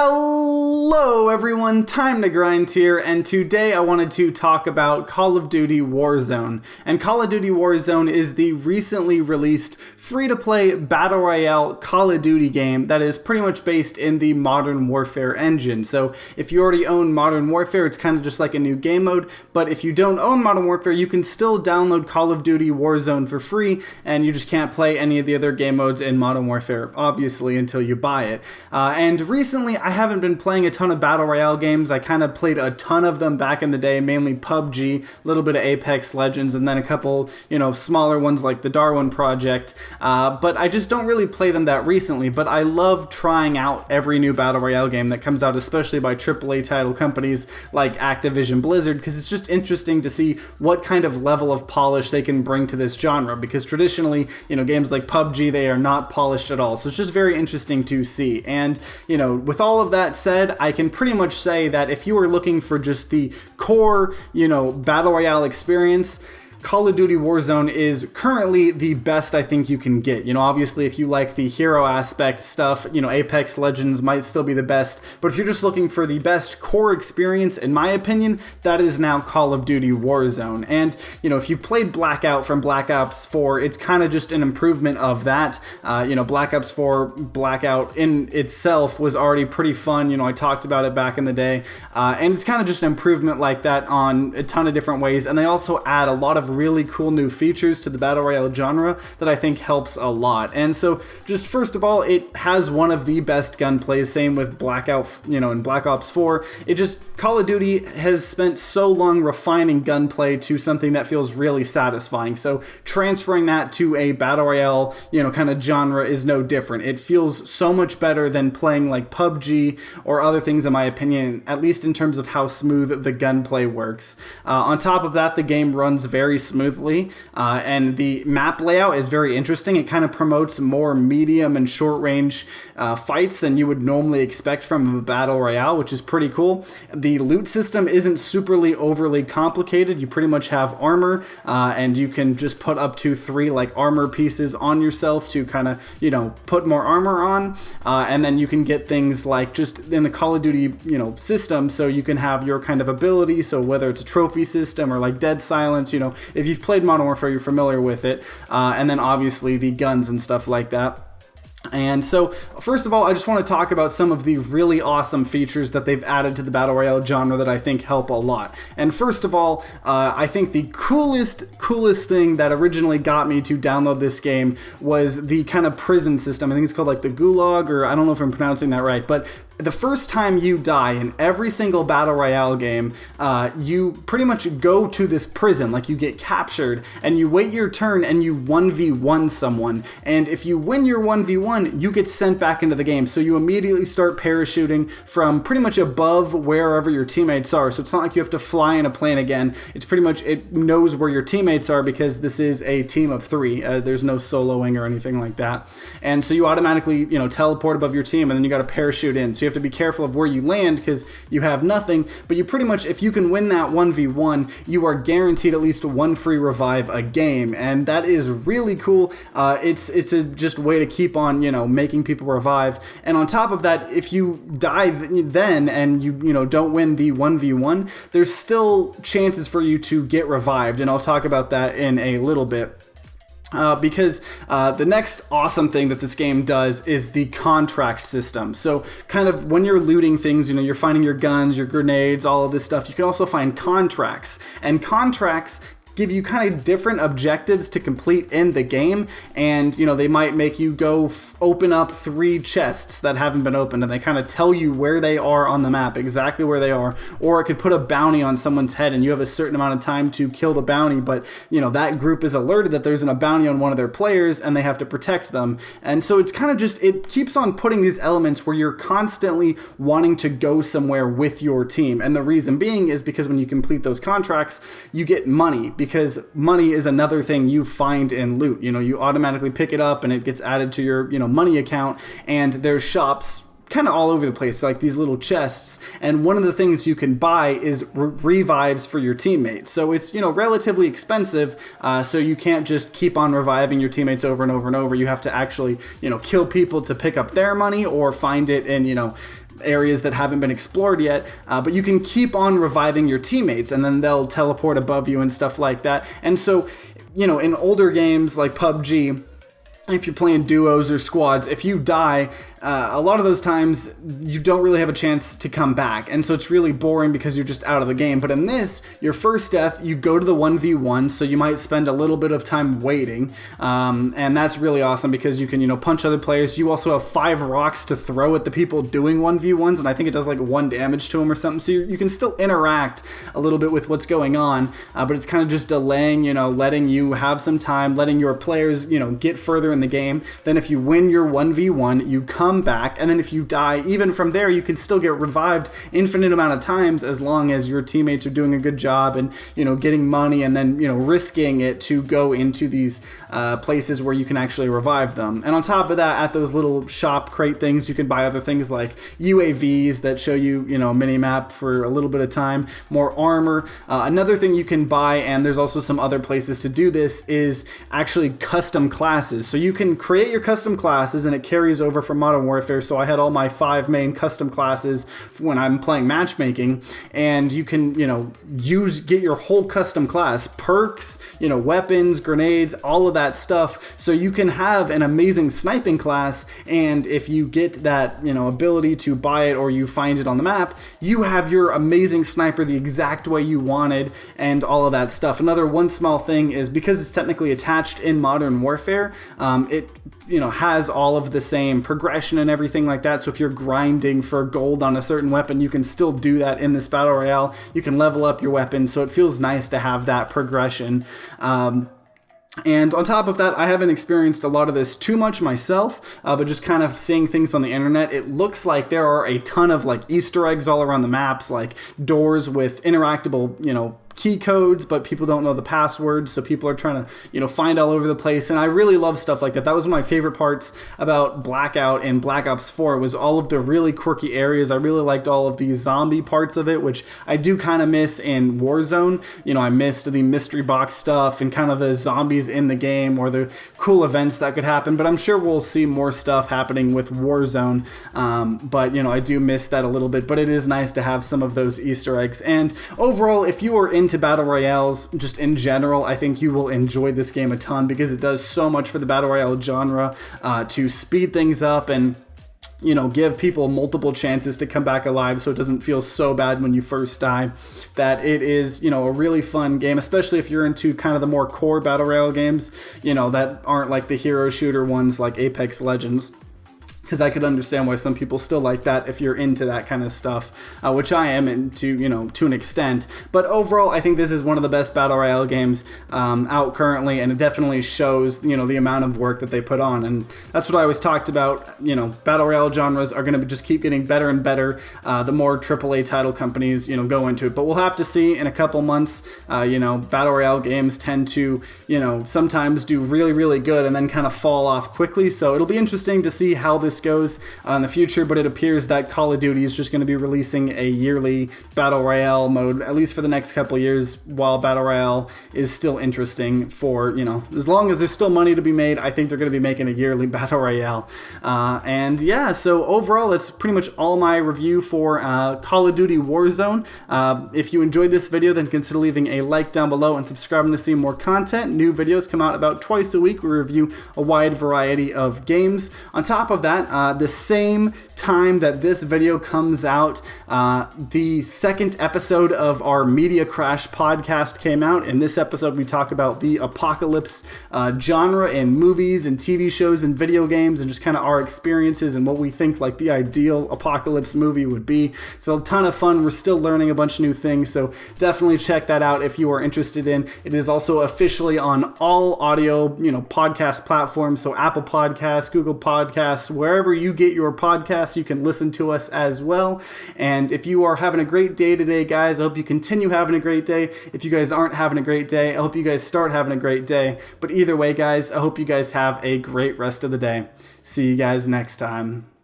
Hello everyone, TimeToGrind here, and today I wanted to talk about Call of Duty Warzone. And Call of Duty Warzone is the recently released free-to-play Battle Royale Call of Duty game that is pretty much based in the Modern Warfare engine. So if you already own Modern Warfare, it's kind of just like a new game mode, but if you don't own Modern Warfare, you can still download Call of Duty Warzone for free, and you just can't play any of the other game modes in Modern Warfare, obviously, until you buy it. And recently, I haven't been playing a ton of Battle Royale games. I kind of played a ton of them back in the day, mainly PUBG, a little bit of Apex Legends, and then a couple, smaller ones like the Darwin Project. But I just don't really play them that recently, but I love trying out every new Battle Royale game that comes out, especially by AAA title companies like Activision Blizzard, because it's just interesting to see what kind of level of polish they can bring to this genre, because traditionally, games like PUBG, they are not polished at all. So it's just very interesting to see. And, with all of that said, I can pretty much say that if you are looking for just the core, Battle Royale experience, Call of Duty Warzone is currently the best I think you can get. Obviously, if you like the hero aspect stuff, Apex Legends might still be the best. But if you're just looking for the best core experience, in my opinion, that is now Call of Duty Warzone. And, if you've played Blackout from Black Ops 4, it's kind of just an improvement of that. Black Ops 4 Blackout in itself was already pretty fun. I talked about it back in the day. And it's kind of just an improvement like that on a ton of different ways. And they also add a lot of really cool new features to the Battle Royale genre that I think helps a lot. And so just first of all, it has one of the best gunplays, same with Blackout, in Black Ops 4. Call of Duty has spent so long refining gunplay to something that feels really satisfying. So transferring that to a Battle Royale, kind of genre is no different. It feels so much better than playing like PUBG or other things, in my opinion, at least in terms of how smooth the gunplay works. On top of that, the game runs very smoothly, and the map layout is very interesting. It kind of promotes more medium and short range fights than you would normally expect from a Battle Royale, which is pretty cool. The loot system isn't superly overly complicated. You pretty much have armor, and you can just put up to 3 armor pieces on yourself to kind of put more armor on, and then you can get things like just in the Call of Duty system, so you can have your kind of ability, so whether it's a trophy system or like Dead Silence, if you've played Modern Warfare, you're familiar with it, and then obviously the guns and stuff like that. And so, first of all, I just want to talk about some of the really awesome features that they've added to the Battle Royale genre that I think help a lot. And first of all, I think the coolest thing that originally got me to download this game was the kind of prison system. I think it's called like the Gulag, or I don't know if I'm pronouncing that right, but the first time you die in every single Battle Royale game, you pretty much go to this prison, like you get captured, and you wait your turn and you 1v1 someone. And if you win your 1v1, you get sent back into the game. So you immediately start parachuting from pretty much above wherever your teammates are. So it's not like you have to fly in a plane again. It's pretty much, it knows where your teammates are because this is a team of 3. There's no soloing or anything like that. And so you automatically, teleport above your team, and then you got to parachute in. So you have to be careful of where you land because you have nothing, but you pretty much, if you can win that 1v1, you are guaranteed at least 1 free revive a game, and that is really cool. It's a just way to keep on, making people revive. And on top of that, if you die then and you don't win the 1v1, there's still chances for you to get revived, and I'll talk about that in a little bit. Because the next awesome thing that this game does is the contract system. So kind of when you're looting things, you're finding your guns, your grenades, all of this stuff, you can also find contracts. And contracts give you kind of different objectives to complete in the game, and they might make you go open up 3 chests that haven't been opened, and they kind of tell you where they are on the map, exactly where they are. Or it could put a bounty on someone's head and you have a certain amount of time to kill the bounty, but that group is alerted that there's a bounty on one of their players and they have to protect them. And so it's kind of just, it keeps on putting these elements where you're constantly wanting to go somewhere with your team, and the reason being is because when you complete those contracts, you get money, because money is another thing you find in loot. You automatically pick it up and it gets added to your money account, and there's shops kind of all over the place, like these little chests. And one of the things you can buy is revives for your teammates. So it's, relatively expensive. So you can't just keep on reviving your teammates over and over and over. You have to actually, kill people to pick up their money or find it in, areas that haven't been explored yet, but you can keep on reviving your teammates and then they'll teleport above you and stuff like that. And so, in older games like PUBG, if you're playing duos or squads, if you die, a lot of those times you don't really have a chance to come back. And so it's really boring because you're just out of the game. But in this, your first death, you go to the 1v1, so you might spend a little bit of time waiting. And that's really awesome because you can, punch other players. You also have 5 rocks to throw at the people doing 1v1s, and I think it does like 1 damage to them or something. So you can still interact a little bit with what's going on, but it's kind of just delaying, letting you have some time, letting your players, get further in the game. Then if you win your 1v1, you come back, and then if you die, even from there, you can still get revived infinite amount of times as long as your teammates are doing a good job and, getting money and then, risking it to go into these places where you can actually revive them. And on top of that, at those little shop crate things, you can buy other things like UAVs that show you, a mini-map for a little bit of time, more armor. Another thing you can buy, and there's also some other places to do this, is actually custom classes. So you can create your custom classes, and it carries over from Modern Warfare. So I had all my 5 main custom classes when I'm playing matchmaking, and you can, get your whole custom class, perks, weapons, grenades, all of that stuff. So you can have an amazing sniping class, and if you get that, ability to buy it or you find it on the map, you have your amazing sniper the exact way you wanted and all of that stuff. Another one small thing is because it's technically attached in Modern Warfare, it has all of the same progression and everything like that. So if you're grinding for gold on a certain weapon, you can still do that in this Battle Royale. You can level up your weapon, so it feels nice to have that progression. And on top of that, I haven't experienced a lot of this too much myself, but just kind of seeing things on the internet, it looks like there are a ton of like Easter eggs all around the maps, like doors with interactable, key codes, but people don't know the passwords, so people are trying to, find all over the place. And I really love stuff like that. That was one of my favorite parts about Blackout and Black Ops 4 was all of the really quirky areas. I really liked all of the zombie parts of it, which I do kind of miss in Warzone. I missed the mystery box stuff and kind of the zombies in the game or the cool events that could happen, but I'm sure we'll see more stuff happening with Warzone. But I do miss that a little bit, but it is nice to have some of those Easter eggs. And overall, if you are into Battle Royales just in general, I think you will enjoy this game a ton because it does so much for the Battle Royale genre to speed things up and give people multiple chances to come back alive so it doesn't feel so bad when you first die. That it is, a really fun game, especially if you're into kind of the more core Battle Royale games, that aren't like the hero shooter ones like Apex Legends. Because I could understand why some people still like that if you're into that kind of stuff, which I am into, to an extent. But overall, I think this is one of the best Battle Royale games out currently, and it definitely shows, the amount of work that they put on. And that's what I always talked about, Battle Royale genres are going to just keep getting better and better the more AAA title companies, go into it. But we'll have to see in a couple months, Battle Royale games tend to, sometimes do really, really good and then kind of fall off quickly. So it'll be interesting to see how this goes in the future, but it appears that Call of Duty is just going to be releasing a yearly Battle Royale mode, at least for the next couple of years, while Battle Royale is still interesting for, as long as there's still money to be made, I think they're going to be making a yearly Battle Royale. And yeah, so overall, it's pretty much all my review for Call of Duty Warzone. If you enjoyed this video, then consider leaving a like down below and subscribing to see more content. New videos come out about twice a week. We review a wide variety of games. On top of that, the same time that this video comes out, the second episode of our Media Crash podcast came out. In this episode, we talk about the apocalypse genre in movies and TV shows and video games and just kind of our experiences and what we think like the ideal apocalypse movie would be. So a ton of fun. We're still learning a bunch of new things, so definitely check that out if you are interested in. It is also officially on all audio, podcast platforms, so Apple Podcasts, Google Podcasts, wherever you get your podcasts, you can listen to us as well. And if you are having a great day today, guys, I hope you continue having a great day. If you guys aren't having a great day, I hope you guys start having a great day. But either way, guys, I hope you guys have a great rest of the day. See you guys next time.